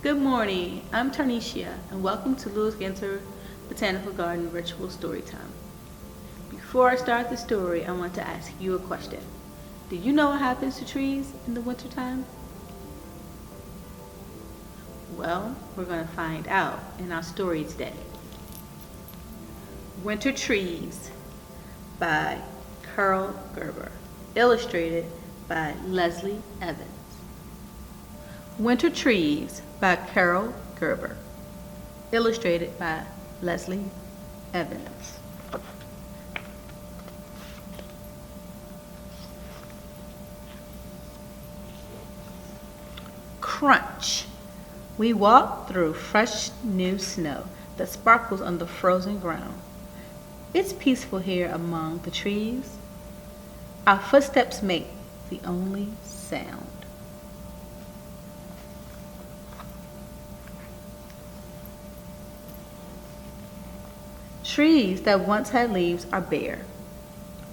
Good morning, I'm Tarneshia, and welcome to Ginter Botanical Garden Virtual Storytime. Before I start the story, I want to ask you a question. Do you know what happens to trees in the wintertime? Well, we're going to find out in our story today. Winter Trees by Carole Gerber, illustrated by Leslie Evans. Winter Trees by Carole Gerber, illustrated by Leslie Evans. Crunch. We walk through fresh new snow that sparkles on the frozen ground. It's peaceful here among the trees. Our footsteps make the only sound. Trees that once had leaves are bare.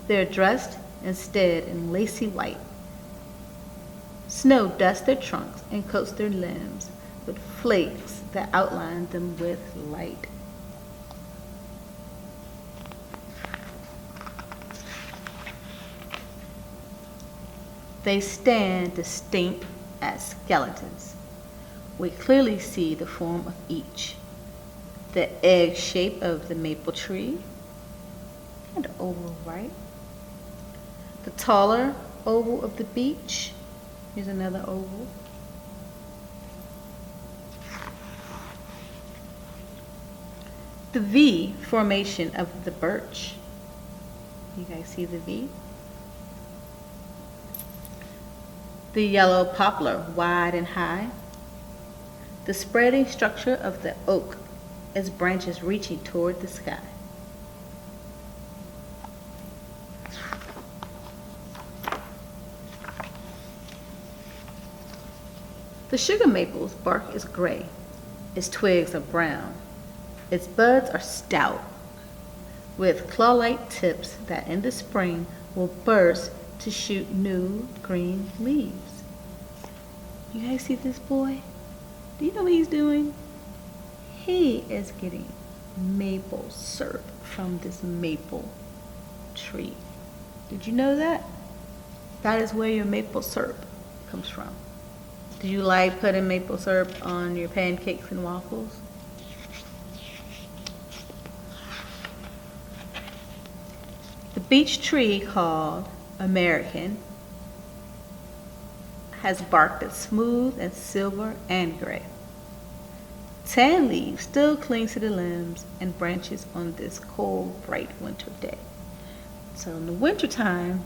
They're dressed instead in lacy white. Snow dusts their trunks and coats their limbs with flakes that outline them with light. They stand distinct as skeletons. We clearly see the form of each. The egg shape of the maple tree, and the oval, right? The taller oval of the beech. Here's another oval. The V formation of the birch. You guys see the V? The yellow poplar, wide and high. The spreading structure of the oak, its branches reaching toward the sky. The sugar maple's bark is gray. Its twigs are brown. Its buds are stout, with claw-like tips that in the spring will burst to shoot new green leaves. You guys see this boy? Do you know what he's doing? He is getting maple syrup from this maple tree. Did you know that? That is where your maple syrup comes from. Do you like putting maple syrup on your pancakes and waffles? The beech tree, called American, has bark that's smooth and silver and gray. Tan leaves still cling to the limbs and branches on this cold, bright winter day. So in the wintertime,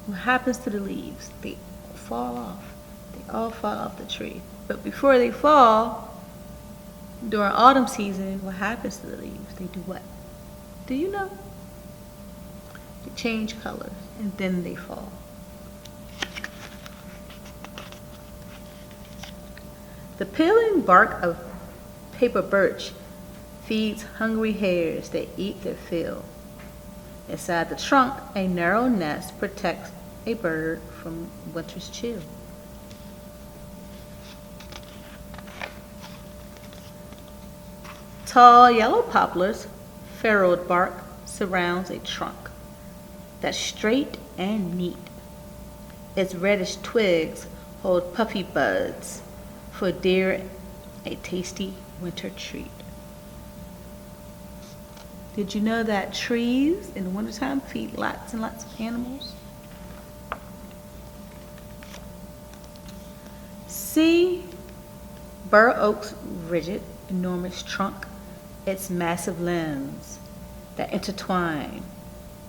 what happens to the leaves? They fall off. They all fall off the tree. But before they fall, during autumn season, what happens to the leaves? They do what? Do you know? They change colors and then they fall. The peeling bark of paper birch feeds hungry hares that eat their fill. Inside the trunk, a narrow nest protects a bird from winter's chill. Tall yellow poplars' furrowed bark surrounds a trunk that's straight and neat. Its reddish twigs hold puffy buds for deer, a tasty winter treat. Did you know that trees in the wintertime feed lots and lots of animals? See bur oak's rigid, enormous trunk, its massive limbs that intertwine,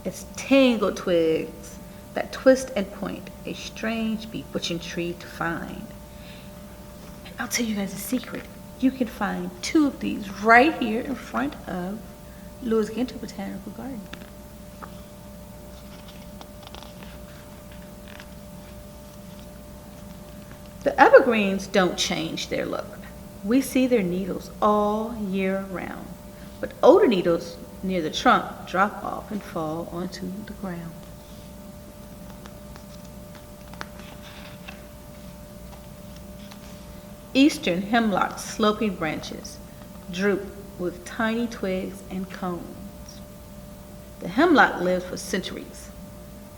its tangled twigs that twist and point, a strange bewitching tree to find. I'll tell you guys a secret. You can find two of these right here in front of Ginter Botanical Garden. The evergreens don't change their look. We see their needles all year round, but older needles near the trunk drop off and fall onto the ground. Eastern hemlock's sloping branches droop with tiny twigs and cones. The hemlock lives for centuries.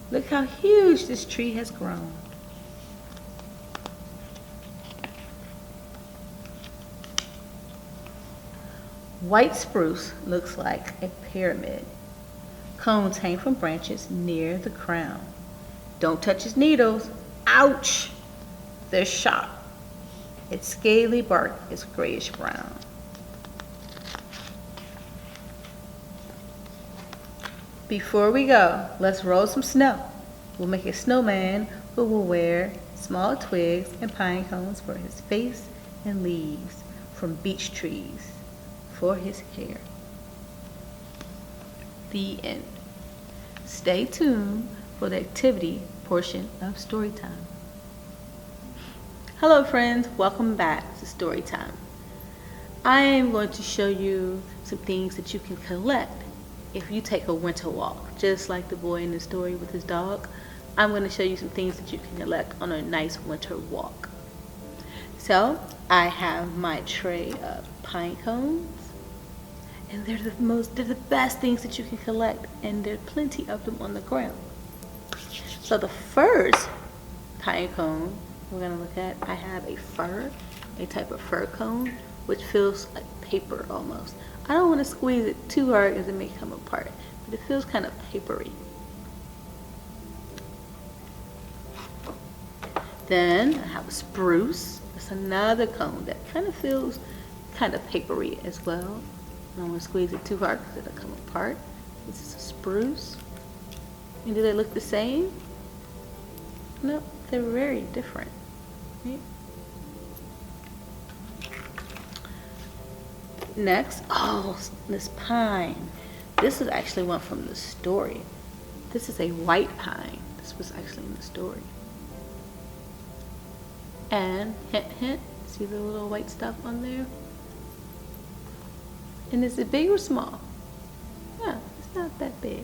Look how huge this tree has grown. White spruce looks like a pyramid. Cones hang from branches near the crown. Don't touch its needles. Ouch! They're sharp. Its scaly bark is grayish brown. Before we go, let's roll some snow. We'll make a snowman who will wear small twigs and pine cones for his face and leaves from beech trees for his hair. The end. Stay tuned for the activity portion of Storytime. Hello friends, welcome back to Storytime. I am going to show you some things that you can collect if you take a winter walk. Just like the boy in the story with his dog, I'm going to show you some things that you can collect on a nice winter walk. So, I have my tray of pine cones. And they're the best things that you can collect, and there are plenty of them on the ground. So the first pine cone we're gonna look at, I have a type of fir cone, which feels like paper almost. I don't want to squeeze it too hard because it may come apart, but it feels kind of papery. Then I have a spruce. It's another cone that kind of feels kind of papery as well. I don't want to squeeze it too hard because it'll come apart. This is a spruce. And do they look the same? No, they're very different. Right? Next, this pine. This is actually one from the story. This is a white pine. This was actually in the story. And hint, hint, see the little white stuff on there? And is it big or small? Yeah, it's not that big.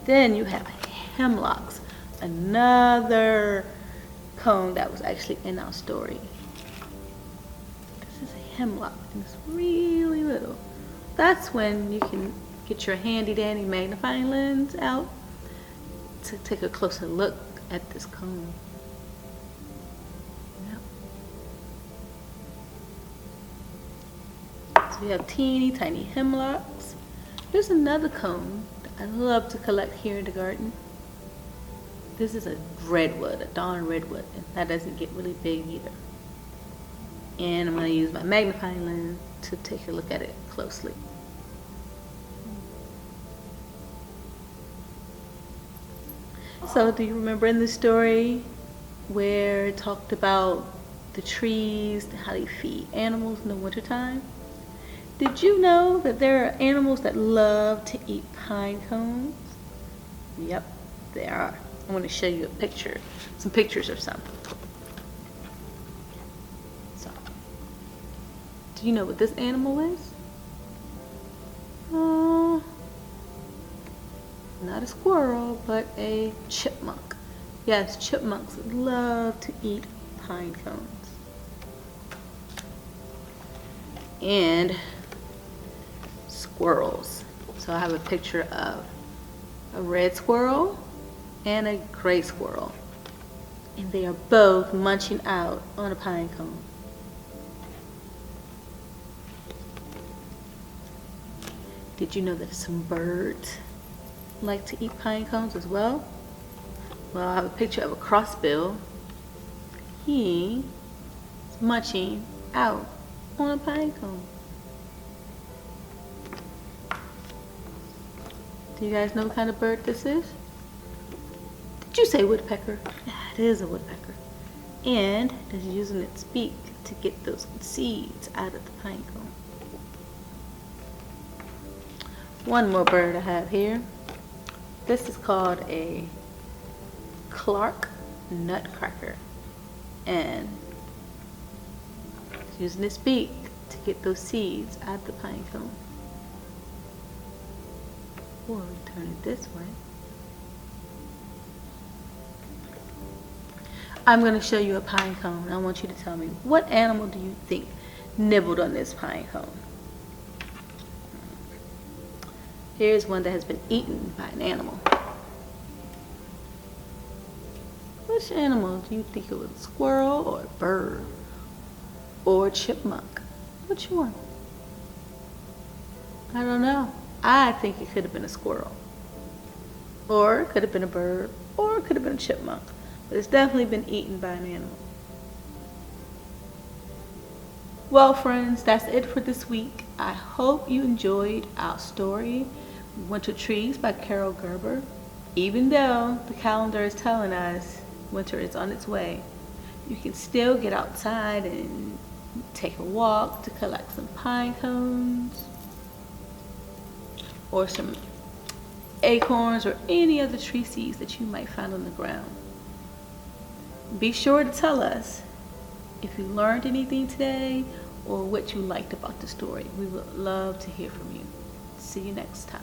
Then you have hemlocks, another cone that was actually in our story. This is a hemlock, and it's really little. That's when you can get your handy dandy magnifying lens out to take a closer look at this cone. We have teeny tiny hemlocks. There's another cone that I love to collect here in the garden. This is a redwood, a dawn redwood, and that doesn't get really big either. And I'm going to use my magnifying lens to take a look at it closely. So do you remember in the story where it talked about the trees, how they feed animals in the wintertime? Did you know that there are animals that love to eat pine cones? Yep, there are. I want to show you some pictures of some. So, do you know what this animal is? Not a squirrel, but a chipmunk. Yes, chipmunks love to eat pine cones. And squirrels. So I have a picture of a red squirrel and a gray squirrel. And they are both munching out on a pine cone. Did you know that some birds like to eat pine cones as well? Well, I have a picture of a crossbill. He is munching out on a pine cone. Do you guys know what kind of bird this is? Did you say woodpecker? Yeah, it is a woodpecker. And it's using its beak to get those seeds out of the pine cone. One more bird I have here. This is called a Clark nutcracker. And it's using its beak to get those seeds out of the pine cone. Or we turn it this way. I'm going to show you a pine cone. I want you to tell me, what animal do you think nibbled on this pine cone? Here's one that has been eaten by an animal. Which animal do you think it was? A squirrel or a bird or a chipmunk? Which one? I don't know. I think it could have been a squirrel, or it could have been a bird, or it could have been a chipmunk. But it's definitely been eaten by an animal. Well, friends, that's it for this week. I hope you enjoyed our story, Winter Trees by Carole Gerber. Even though the calendar is telling us winter is on its way, you can still get outside and take a walk to collect some pine cones or some acorns or any other tree seeds that you might find on the ground. Be sure to tell us if you learned anything today or what you liked about the story. We would love to hear from you. See you next time.